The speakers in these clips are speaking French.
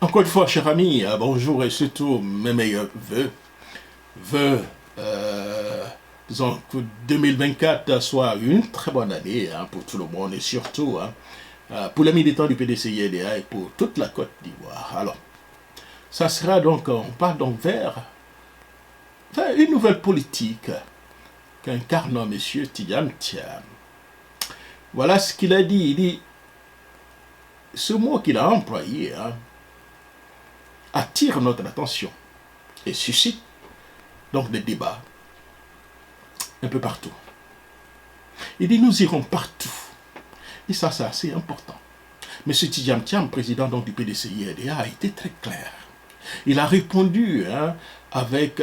Encore une fois, chers amis, bonjour et surtout mes meilleurs vœux. Vœux, disons que 2024 soit une très bonne année pour tout le monde et surtout pour les militants du PDCI-LDA et pour toute la Côte d'Ivoire. Alors, ça sera donc, on part donc vers une nouvelle politique qu'incarne M. Tidjane Thiam. Voilà ce qu'il a dit. Il dit, ce mot qu'il a employé attire notre attention et suscite donc des débats un peu partout. Il dit, nous irons partout. Et ça, c'est assez important. M. Tidjane Thiam, président donc du PDCI-LDA, a été très clair. Il a répondu avec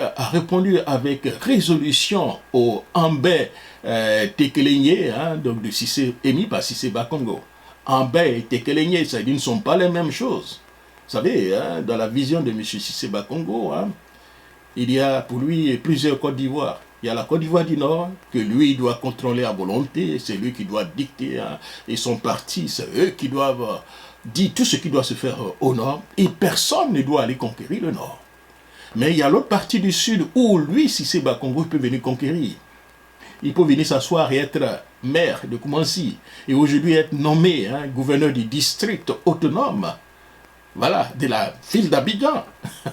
résolution au Ambé Tekelenye, donc de Cissé, émis par Cissé Bakongo. Ambé et Tekelenye, ça dit, ne sont pas les mêmes choses. Vous savez, dans la vision de M. Cissé Bakongo, il y a pour lui plusieurs Côtes d'Ivoire. Il y a la Côte d'Ivoire du Nord, que lui doit contrôler à volonté, c'est lui qui doit dicter, et son parti, c'est eux qui doivent dire tout ce qui doit se faire au Nord, et personne ne doit aller conquérir le Nord. Mais il y a l'autre partie du Sud où lui, Cissé Bakongo, peut venir conquérir. Il peut venir s'asseoir et être maire de Koumansi, et aujourd'hui être nommé gouverneur du district autonome, voilà, de la ville d'Abidjan,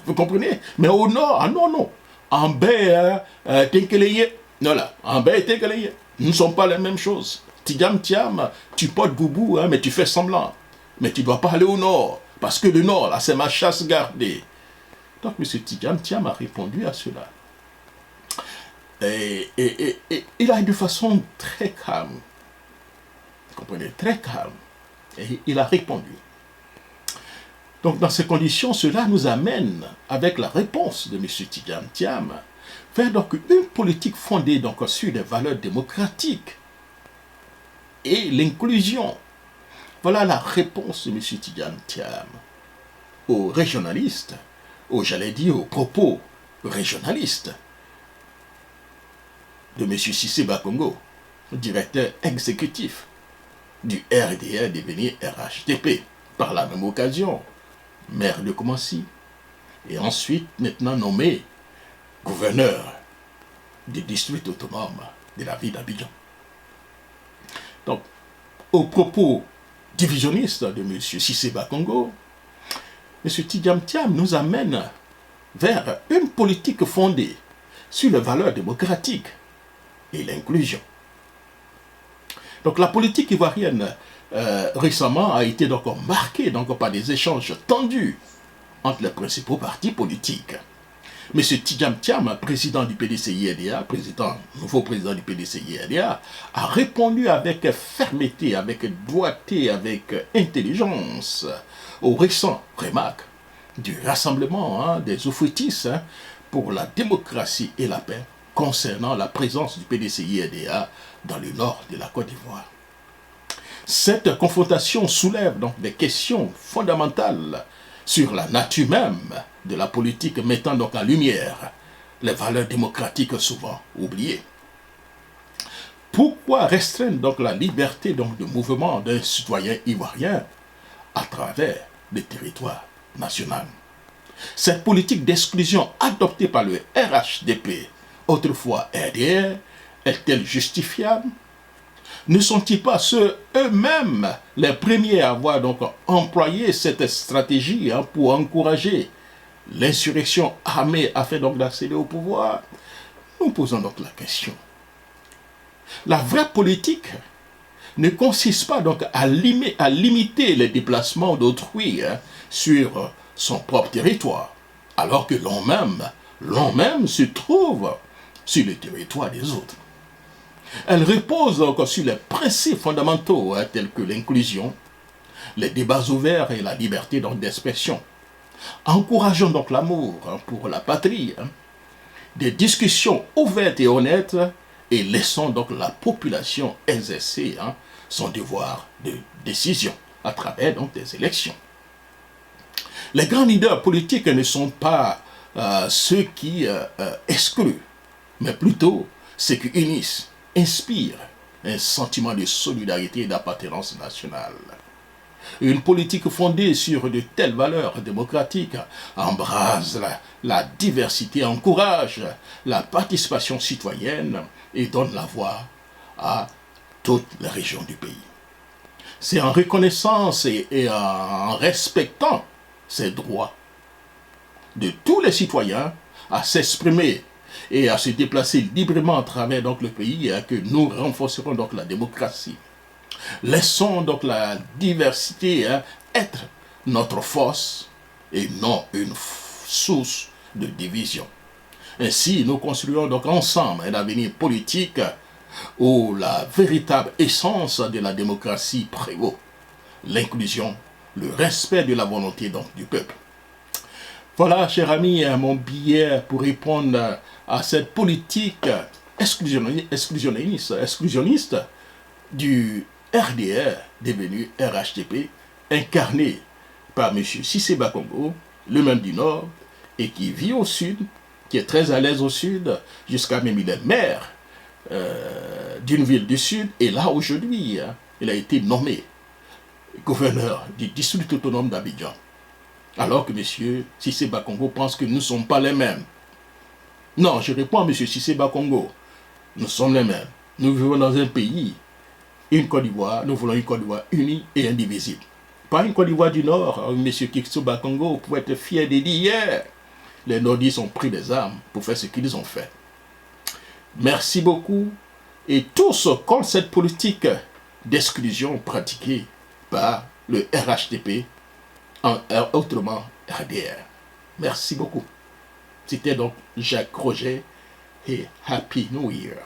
vous comprenez? Mais au Nord, non. Ambé, Tekeleye, voilà, Ambé et Tekeleye, ne sont pas les mêmes choses. Tidjane Thiam, tu portes goubou, mais tu fais semblant. Mais tu ne dois pas aller au Nord, parce que le Nord, là, c'est ma chasse gardée. Donc, M. Tidjane Thiam a répondu à cela. Et il a de façon très calme, vous comprenez, très calme, et il a répondu. Donc, dans ces conditions, cela nous amène, avec la réponse de M. Tidjane Thiam, vers donc une politique fondée donc sur des valeurs démocratiques et l'inclusion. Voilà la réponse de M. Tidjane Thiam aux régionalistes, aux propos régionalistes de M. Cissé Bakongo, directeur exécutif du RDR devenu RHDP, par la même occasion, maire de Koumansi, et ensuite maintenant nommé gouverneur du district autonome de la ville d'Abidjan. Donc, aux propos divisionnistes de M. Cissé Bakongo, M. Tidjane Thiam nous amène vers une politique fondée sur les valeurs démocratiques et l'inclusion. Donc la politique ivoirienne récemment a été donc marquée par des échanges tendus entre les principaux partis politiques. M. Tidjane Thiam, président du PDCI-LDA, nouveau président du PDCI-LDA, a répondu avec fermeté, avec doigté, avec intelligence aux récentes remarques du rassemblement des Oufoutis pour la démocratie et la paix concernant la présence du PDCI-LDA dans le nord de la Côte d'Ivoire. Cette confrontation soulève donc des questions fondamentales sur la nature même de la politique, mettant donc en lumière les valeurs démocratiques souvent oubliées. Pourquoi restreindre donc la liberté donc de mouvement d'un citoyen ivoirien à travers le territoire national? Cette politique d'exclusion adoptée par le RHDP, autrefois RDR, est-elle justifiable? Ne sont-ils pas eux-mêmes les premiers à avoir donc employé cette stratégie pour encourager l'insurrection armée afin donc d'accéder au pouvoir? Nous posons donc la question. La vraie politique ne consiste pas donc à limiter les déplacements d'autrui sur son propre territoire, alors que l'on même se trouve sur le territoire des autres. Elle repose encore sur les principes fondamentaux tels que l'inclusion, les débats ouverts et la liberté d'expression. Encourageons donc l'amour pour la patrie, des discussions ouvertes et honnêtes, et laissons donc la population exercer son devoir de décision à travers donc des élections. Les grands leaders politiques ne sont pas ceux qui excluent, mais plutôt ceux qui unissent, inspirent un sentiment de solidarité et d'appartenance nationale. Une politique fondée sur de telles valeurs démocratiques embrase la diversité, encourage la participation citoyenne et donne la voix à toutes les régions du pays. C'est en reconnaissance et en respectant ces droits de tous les citoyens à s'exprimer et à se déplacer librement à travers donc, le pays que nous renforcerons donc la démocratie. Laissons donc la diversité être notre force et non une source de division. Ainsi, nous construisons donc ensemble un avenir politique où la véritable essence de la démocratie prévaut. L'inclusion, le respect de la volonté donc, du peuple. Voilà, cher ami, mon billet pour répondre à cette politique exclusionniste du RDR devenu RHTP, incarné par M. Cissé Bakongo, le même du Nord, et qui vit au Sud, qui est très à l'aise au Sud, jusqu'à même il est maire d'une ville du Sud, et là aujourd'hui, il a été nommé gouverneur du district autonome d'Abidjan. Alors que M. Cissé Bakongo pense que nous ne sommes pas les mêmes. Non, je réponds à M. Cissé Bakongo. Nous sommes les mêmes. Nous vivons dans un pays, une Côte d'Ivoire, nous voulons une Côte d'Ivoire unie et indivisible. Pas une Côte d'Ivoire du Nord, M. Cissé Bakongo pour être fier de dire hier. Les Nordistes ont pris des armes pour faire ce qu'ils ont fait. Merci beaucoup. Et tous contre cette politique d'exclusion pratiquée par le RHTP, autrement RDR. Merci beaucoup. C'était donc Jacques Roger et Happy New Year.